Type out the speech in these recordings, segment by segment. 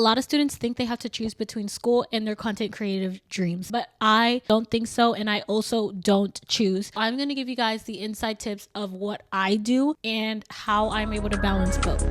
A lot of students think they have to choose between school and their content creative dreams, but I don't think so, and I also don't choose. I'm going to give you guys the inside tips of what I do and how I'm able to balance both.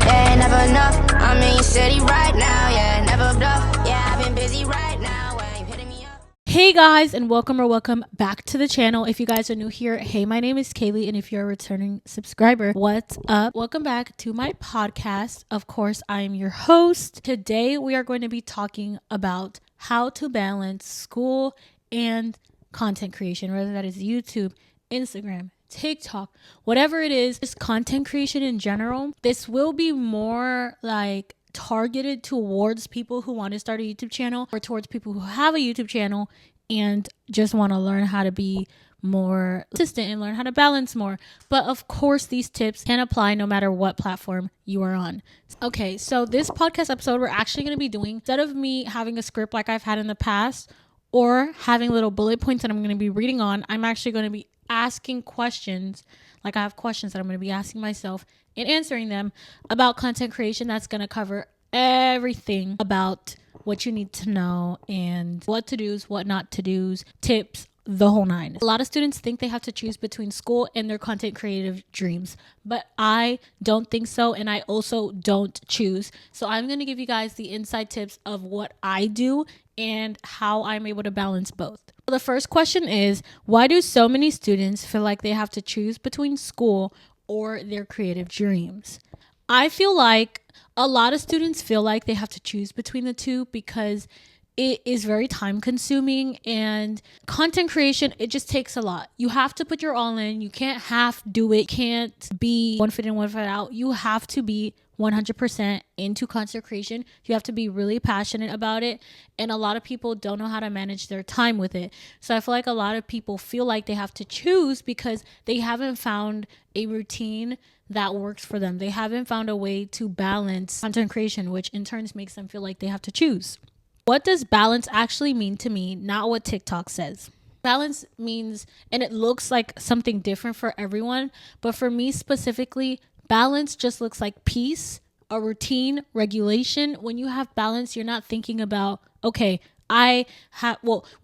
Yeah, never enough. I'm in your city right now. Yeah, never bluff. Yeah, I've been busy right now. Why you hitting me up? Hey guys, and welcome back to the channel. If you guys are new here, hey, my name is Caylee, and if you're a returning subscriber, what's up? Welcome back to my podcast. Of course, I'm your host. Today we are going to be talking about how to balance school and content creation, whether that is YouTube, Instagram, TikTok, whatever it is, just content creation in general. This will be more like targeted towards people who want to start a YouTube channel or towards people who have a YouTube channel and just want to learn how to be more consistent and learn how to balance more. But of course, these tips can apply no matter what platform you are on. Okay, so this podcast episode, we're actually going to be doing, instead of me having a script like I've had in the past or having little bullet points that I'm going to be reading on, I'm actually going to be asking questions. Like I have questions that I'm going to be asking myself and answering them about content creation. That's going to cover everything about what you need to know and what to do's, what not to do's, tips, the whole nine. A lot of students think they have to choose between school and their content creative dreams, but I don't think so, and I also don't choose. So I'm going to give you guys the inside tips of what I do and how I'm able to balance both. The first question is, why do so many students feel like they have to choose between school or their creative dreams? I feel like a lot of students feel like they have to choose between the two because it is very time consuming, and content creation, it just takes a lot. You have to put your all in. You can't half do it. You can't be one foot in, one foot out. You have to be 100% into content creation. You have to be really passionate about it. And a lot of people don't know how to manage their time with it. So I feel like a lot of people feel like they have to choose because they haven't found a routine that works for them. They haven't found a way to balance content creation, which in turn makes them feel like they have to choose. What does balance actually mean to me? Not what TikTok says. Balance means, and it looks like something different for everyone, but for me specifically, balance just looks like peace, a routine, regulation. When you have balance, you're not thinking about, okay, when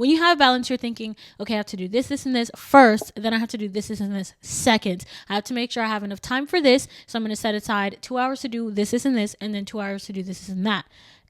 you have balance, you're thinking, okay, I have to do this, this, and this first, then I have to do this, this, and this second. I have to make sure I have enough time for this, so I'm going to set aside 2 hours to do this, this, and this, and then 2 hours to do this, this, and that.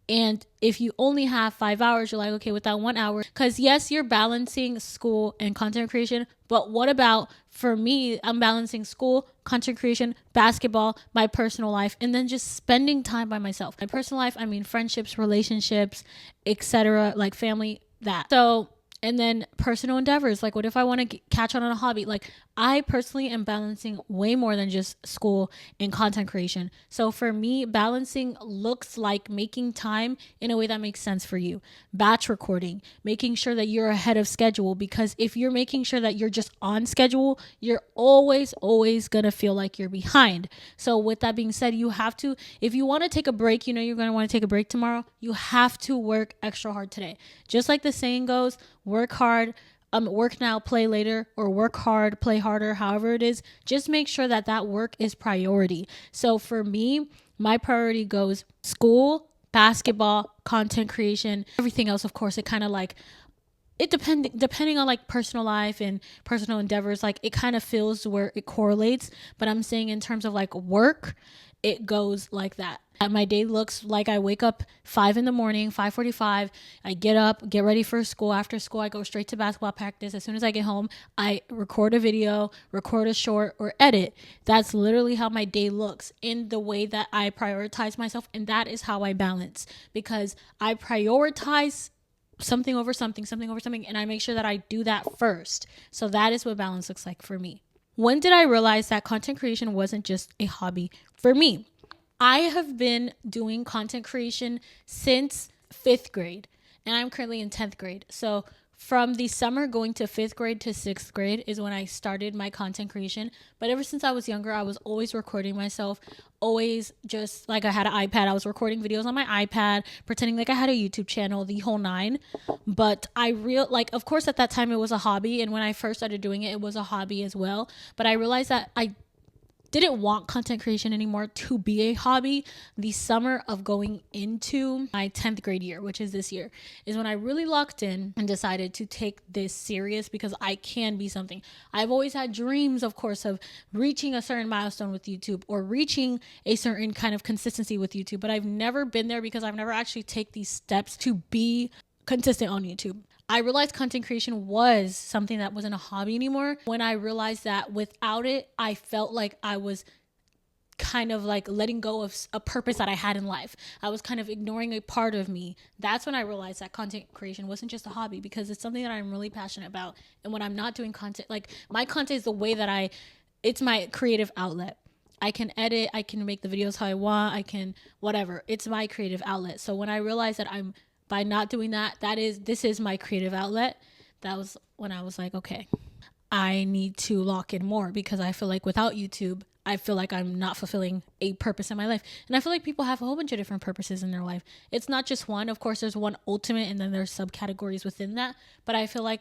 And if you only have 5 hours, you're like, okay, with that 1 hour, because yes, you're balancing school and content creation, but what about, for me, I'm balancing school, content creation, basketball, my personal life, and then just spending time by myself. My personal life, I mean friendships, relationships, etc., like family, that. So, and then personal endeavors, like what if I want to catch on a hobby? Like I personally am balancing way more than just school and content creation. So for me, balancing looks like making time in a way that makes sense for you. Batch recording, making sure that you're ahead of schedule, because if you're making sure that you're just on schedule, you're always going to feel like you're behind. So with that being said, you have to, if you want to take a break, you know you're going to want to take a break tomorrow, you have to work extra hard today. Just like the saying goes, work hard, work now, play later, or work hard, play harder, however it is. Just make sure that that work is priority. So for me, my priority goes school, basketball, content creation, everything else. Of course, it kind of like, it depending on like personal life and personal endeavors, like it kind of feels where it correlates. But I'm saying in terms of like work, it goes like that. My day looks like I wake up 5 in the morning, 5:45. I get up, get ready for school. After school, I go straight to basketball practice. As soon as I get home, I record a video, record a short, or edit. That's literally how my day looks in the way that I prioritize myself. And that is how I balance, because I prioritize something over something, and I make sure that I do that first. So that is what balance looks like for me. When did I realize that content creation wasn't just a hobby for me? I have been doing content creation since 5th grade, and I'm currently in 10th grade. So from the summer going to 5th grade to 6th grade is when I started my content creation. But ever since I was younger, I was always recording myself, always just like I had an iPad. I was recording videos on my iPad, pretending like I had a YouTube channel, the whole nine. But of course, at that time it was a hobby. And when I first started doing it, it was a hobby as well. But I realized that I didn't want content creation anymore to be a hobby. The summer of going into my 10th grade year, which is this year, is when I really locked in and decided to take this serious, because I can be something. I've always had dreams, of course, of reaching a certain milestone with YouTube or reaching a certain kind of consistency with YouTube, but I've never been there because I've never actually take these steps to be consistent on YouTube. I realized content creation was something that wasn't a hobby anymore when I realized that without it, I felt like I was kind of like letting go of a purpose that I had in life. I was kind of ignoring a part of me. That's when I realized that content creation wasn't just a hobby, because it's something that I'm really passionate about. And when I'm not doing content, like my content is the way that it's my creative outlet. I can edit, I can make the videos how I want, I can whatever. It's my creative outlet. So when I realized that by not doing that, this is my creative outlet, that was when I was like, okay, I need to lock in more, because I feel like without YouTube, I feel like I'm not fulfilling a purpose in my life. And I feel like people have a whole bunch of different purposes in their life. It's not just one. Of course, there's one ultimate and then there's subcategories within that. But I feel like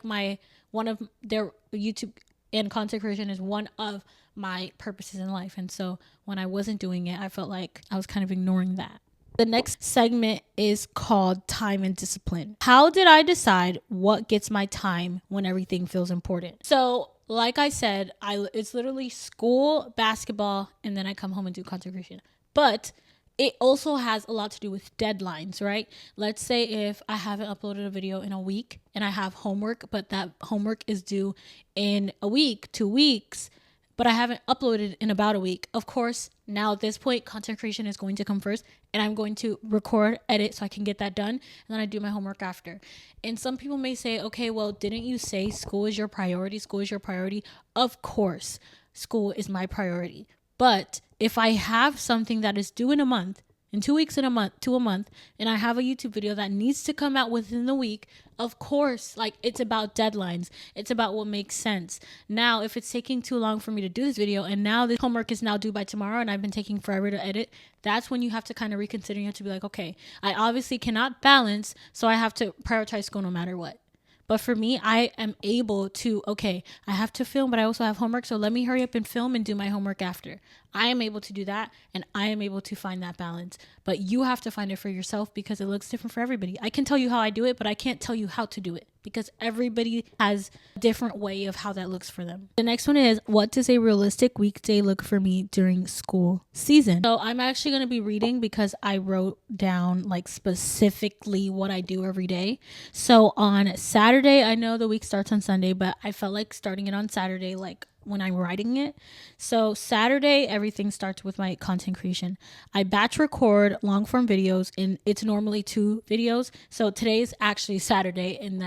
one of their YouTube and content creation is one of my purposes in life. And so when I wasn't doing it, I felt like I was kind of ignoring that. The next segment is called time and discipline. How did I decide what gets my time when everything feels important? So like I said, it's literally school, basketball, and then I come home and do content creation. But it also has a lot to do with deadlines, right? Let's say if I haven't uploaded a video in a week and I have homework, but that homework is due in a week, 2 weeks, but I haven't uploaded in about a week. Of course, now at this point, content creation is going to come first, and I'm going to record, edit so I can get that done, and then I do my homework after. And some people may say, okay, well, didn't you say school is your priority? School is your priority. Of course, school is my priority. But if I have something that is due in a month, in 2 weeks, in a month, to a month, and I have a YouTube video that needs to come out within the week, of course, like, it's about deadlines. It's about what makes sense. Now, if it's taking too long for me to do this video, and now the homework is now due by tomorrow, and I've been taking forever to edit, that's when you have to kind of reconsider. You have to be like, okay, I obviously cannot balance, so I have to prioritize school no matter what. But for me, I am able to, okay, I have to film, but I also have homework. So let me hurry up and film and do my homework after. I am able to do that, and I am able to find that balance. But you have to find it for yourself, because it looks different for everybody. I can tell you how I do it, but I can't tell you how to do it, because everybody has a different way of how that looks for them. The next one is, what does a realistic weekday look for me during school season? So I'm actually going to be reading, because I wrote down like specifically what I do every day. So on Saturday, I know the week starts on Sunday, but I felt like starting it on Saturday, like when I'm writing it. So Saturday, everything starts with my content creation. I batch record long form videos, and it's normally 2 videos. So today's actually Saturday, and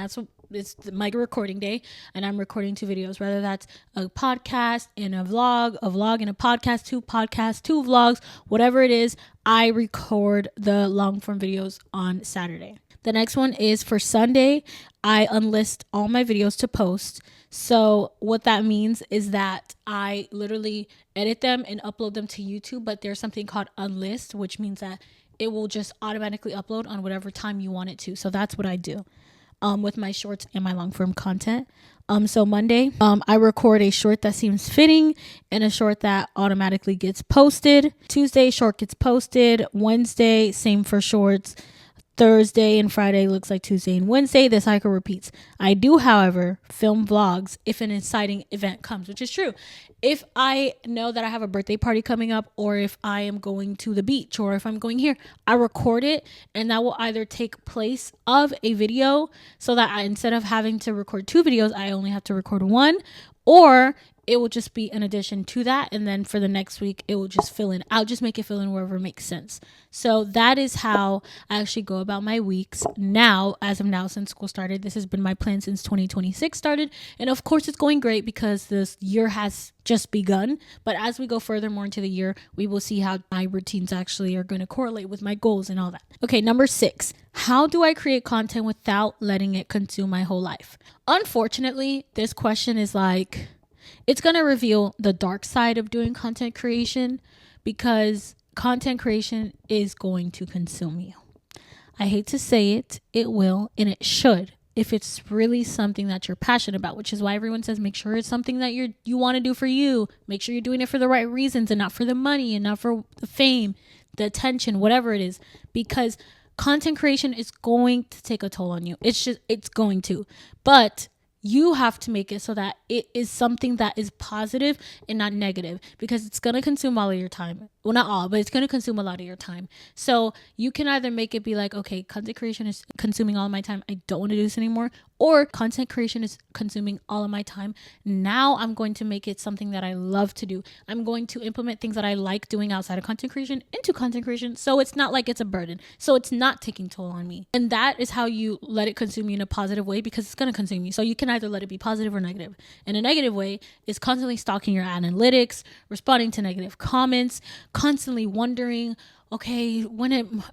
it's my recording day, and I'm recording 2 videos, whether that's a podcast and a vlog and a podcast, 2 podcasts, 2 vlogs, whatever it is. I record the long form videos on Saturday. The next one is for Sunday. I unlist all my videos to post. So what that means is that I literally edit them and upload them to YouTube, but there's something called unlist, which means that it will just automatically upload on whatever time you want it to. So that's what I do with my shorts and my long form content. So Monday, I record a short that seems fitting and a short that automatically gets posted. Tuesday, short gets posted. Wednesday, same for shorts. Thursday and Friday looks like Tuesday and Wednesday. The cycle repeats. I do, however, film vlogs if an exciting event comes, which is true. If I know that I have a birthday party coming up, or if I am going to the beach, or if I'm going here, I record it, and that will either take place of a video, so that instead of having to record 2 videos, I only have to record 1. Or it will just be an addition to that. And then for the next week, it will just fill in. I'll just make it fill in wherever makes sense. So that is how I actually go about my weeks now, as of now, since school started. This has been my plan since 2026 started. And of course, it's going great because this year has just begun. But as we go further more into the year, we will see how my routines actually are going to correlate with my goals and all that. Okay, number 6. How do I create content without letting it consume my whole life? Unfortunately, this question is like, it's going to reveal the dark side of doing content creation, because content creation is going to consume you. I hate to say it, it will, and it should, if it's really something that you're passionate about, which is why everyone says make sure it's something that you want to do for you. Make sure you're doing it for the right reasons and not for the money and not for the fame, the attention, whatever it is, because content creation is going to take a toll on you. It's going to. But you have to make it so that it is something that is positive and not negative, because it's going to consume all of your time. Well, not all, but it's going to consume a lot of your time. So you can either make it be like, okay, content creation is consuming all of my time, I don't want to do this anymore. Or content creation is consuming all of my time, now I'm going to make it something that I love to do. I'm going to implement things that I like doing outside of content creation into content creation, so it's not like it's a burden. So it's not taking toll on me. And that is how you let it consume you in a positive way, because it's going to consume you. So you can either let it be positive or negative. And a negative way is constantly stalking your analytics, responding to negative comments, constantly wondering, okay,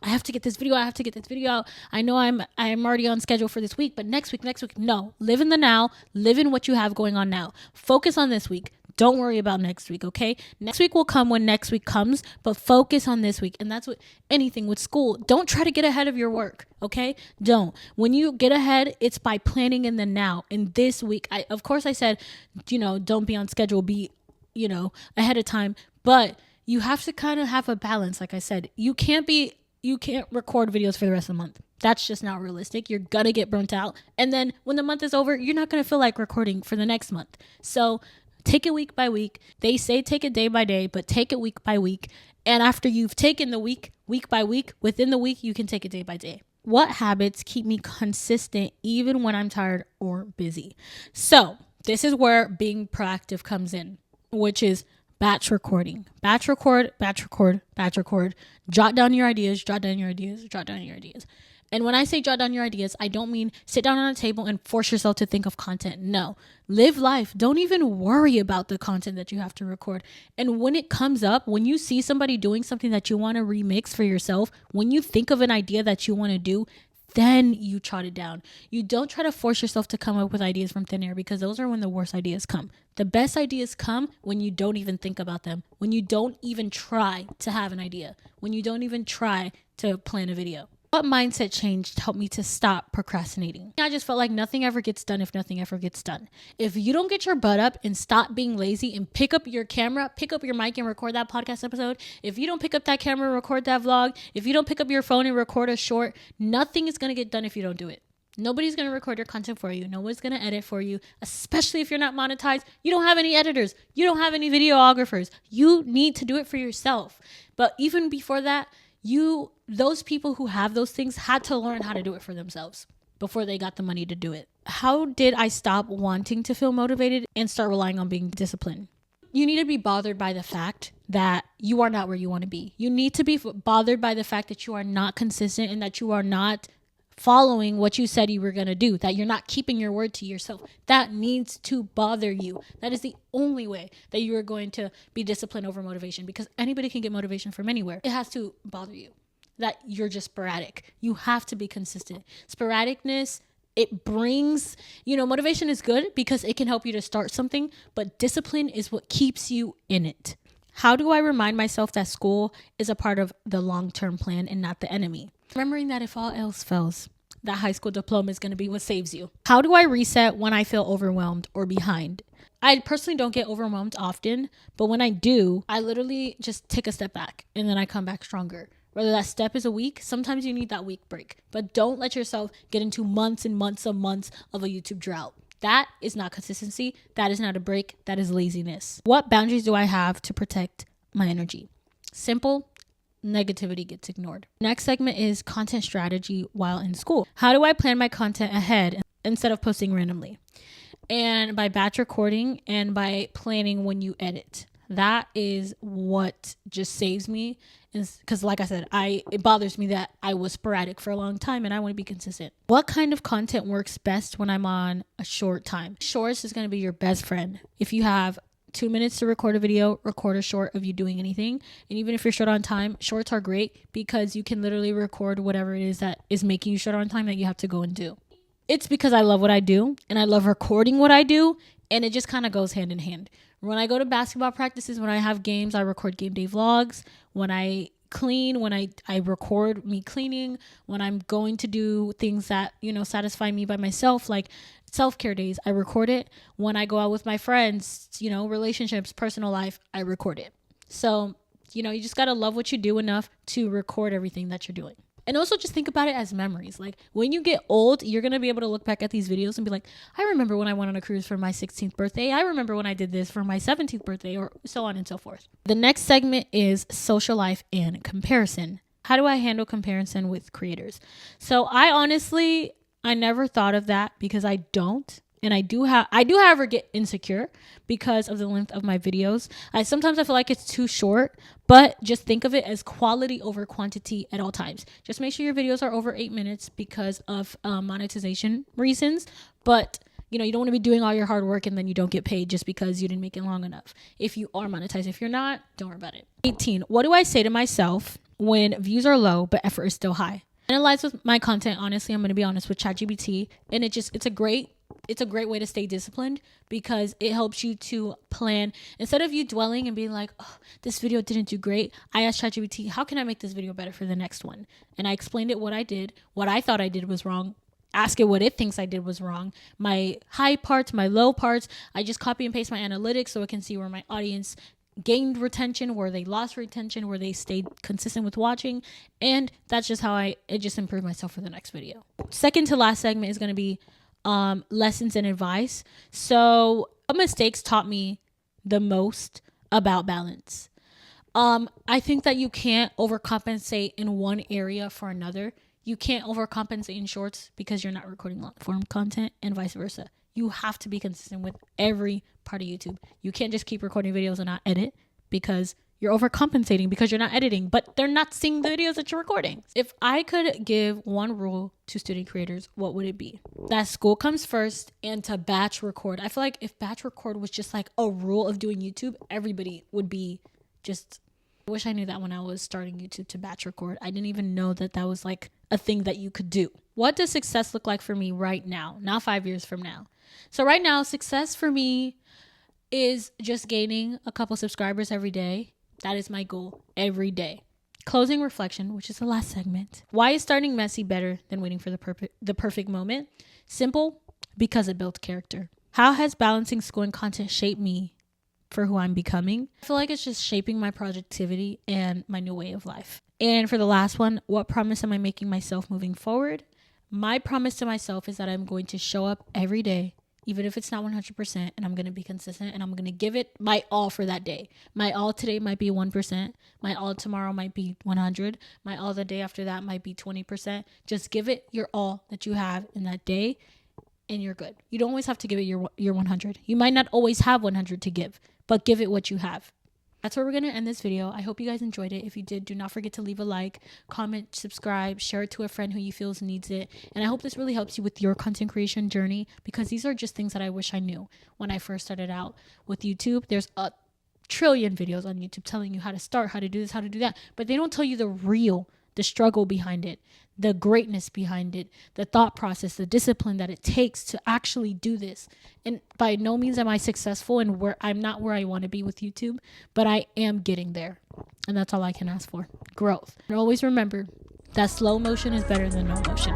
I have to get this video out. I know I'm already on schedule for this week, but next week. No, live in the now, live in what you have going on now. Focus on this week. Don't worry about next week, okay? Next week will come when next week comes, but focus on this week. And that's what anything with school. Don't try to get ahead of your work, okay? Don't. When you get ahead, it's by planning in the now. In this week, of course I said, don't be on schedule, be, ahead of time, but you have to kind of have a balance. Like I said, you can't record videos for the rest of the month. That's just not realistic. You're going to get burnt out. And then when the month is over, you're not going to feel like recording for the next month. So take it week by week. They say take it day by day, but take it week by week. And after you've taken the week by week, within the week, you can take it day by day. What habits keep me consistent even when I'm tired or busy? So this is where being proactive comes in, which is batch recording. Batch record. Jot down your ideas. And when I say jot down your ideas, I don't mean sit down on a table and force yourself to think of content. No, live life. Don't even worry about the content that you have to record. And when it comes up, when you see somebody doing something that you want to remix for yourself, when you think of an idea that you want to do, then you jot it down. You don't try to force yourself to come up with ideas from thin air, because those are when the worst ideas come. The best ideas come when you don't even think about them, when you don't even try to have an idea, when you don't even try to plan a video. What mindset change helped me to stop procrastinating? I just felt like nothing ever gets done if nothing ever gets done. If you don't get your butt up and stop being lazy and pick up your camera, pick up your mic and record that podcast episode, if you don't pick up that camera and record that vlog, if you don't pick up your phone and record a short, nothing is going to get done if you don't do it. Nobody's going to record your content for you. Nobody's going to edit for you, especially if you're not monetized. You don't have any editors. You don't have any videographers. You need to do it for yourself. But even before that, those people who have those things had to learn how to do it for themselves before they got the money to do it. How did I stop wanting to feel motivated and start relying on being disciplined? You need to be bothered by the fact that you are not where you want to be. You need to be bothered by the fact that you are not consistent and that you are not following what you said you were going to do, that you're not keeping your word to yourself. That needs to bother you. That is the only way that you are going to be disciplined over motivation, because anybody can get motivation from anywhere. It has to bother you that you're just sporadic. You have to be consistent. Sporadicness, it brings, motivation is good because it can help you to start something, but discipline is what keeps you in it. How do I remind myself that school is a part of the long-term plan and not the enemy? Remembering that if all else fails, that high school diploma is going to be what saves you. How do I reset when I feel overwhelmed or behind? I personally don't get overwhelmed often, but when I do, I literally just take a step back and then I come back stronger. Whether that step is a week, sometimes you need that week break, but don't let yourself get into months and months of a YouTube drought. That is not consistency. That is not a break. That is laziness. What boundaries do I have to protect my energy? Simple. Negativity gets ignored. Next segment is content strategy while in school. How do I plan my content ahead instead of posting randomly? and by batch recording and by planning when you edit. That is what just saves me, because like I said, it bothers me that I was sporadic for a long time and I want to be consistent. What kind of content works best when I'm on a short time? Shorts is going to be your best friend. If you have 2 minutes to record a video, record a short of you doing anything. And even if you're short on time, shorts are great because you can literally record whatever it is that is making you short on time that you have to go and do. It's because I love what I do and I love recording what I do, and it just kind of goes hand in hand. When I go to basketball practices, when I have games, I record game day vlogs. When I clean, when I record me cleaning. When I'm going to do things that, satisfy me by myself, like self-care days, I record it. When I go out with my friends, relationships, personal life, I record it. So, you just got to love what you do enough to record everything that you're doing. And also just think about it as memories. Like when you get old, you're going to be able to look back at these videos and be like, I remember when I went on a cruise for my 16th birthday. I remember when I did this for my 17th birthday, or so on and so forth. The next segment is social life and comparison. How do I handle comparison with creators? So I never thought of that because I don't. And I do however get insecure because of the length of my videos. Sometimes I feel like it's too short, but just think of it as quality over quantity at all times. Just make sure your videos are over 8 minutes because of monetization reasons. But you don't want to be doing all your hard work and then you don't get paid just because you didn't make it long enough. If you are monetized, if you're not, don't worry about it. 18. What do I say to myself when views are low but effort is still high? And it aligns with my content. Honestly, I'm going to be honest with ChatGPT, and it's a great way to stay disciplined because it helps you to plan. Instead of you dwelling and being like, oh, this video didn't do great, I asked ChatGPT, how can I make this video better for the next one? And I explained it, what I did, what I thought I did was wrong, ask it what it thinks I did was wrong, my high parts, my low parts. I just copy and paste my analytics so it can see where my audience gained retention, where they lost retention, where they stayed consistent with watching. And that's just how it just improved myself for the next video. Second to last segment is going to be lessons and advice. So mistakes taught me the most about balance. I think that you can't overcompensate in one area for another. You can't overcompensate in shorts because you're not recording long form content, and vice versa. You have to be consistent with every part of YouTube. You can't just keep recording videos and not edit because you're overcompensating because you're not editing, but they're not seeing the videos that you're recording. If I could give one rule to student creators, what would it be? That school comes first and to batch record. I feel like if batch record was just like a rule of doing YouTube, everybody would be just... I wish I knew that when I was starting YouTube to batch record. I didn't even know that was like a thing that you could do. What does success look like for me right now? Not 5 years from now. So right now, success for me is just gaining a couple subscribers every day. That is my goal every day. Closing reflection, which is the last segment. Why is starting messy better than waiting for the perfect moment? Simple, because it builds character. How has balancing school and content shaped me for who I'm becoming? I feel like it's just shaping my productivity and my new way of life. And for the last one, what promise am I making myself moving forward? My promise to myself is that I'm going to show up every day, even if it's not 100%, and I'm going to be consistent and I'm going to give it my all for that day. My all today might be 1%. My all tomorrow might be 100. My all the day after that might be 20%. Just give it your all that you have in that day and you're good. You don't always have to give it your 100. You might not always have 100 to give, but give it what you have. That's where we're going to end this video. I hope you guys enjoyed it. If you did, do not forget to leave a like, comment, subscribe, share it to a friend who you feel needs it. And I hope this really helps you with your content creation journey, because these are just things that I wish I knew when I first started out with YouTube. There's a trillion videos on YouTube telling you how to start, how to do this, how to do that, but they don't tell you the struggle behind it, the greatness behind it, the thought process, the discipline that it takes to actually do this. And by no means am I successful, and I'm not where I want to be with YouTube, but I am getting there. And that's all I can ask for. Growth. And always remember that slow motion is better than no motion.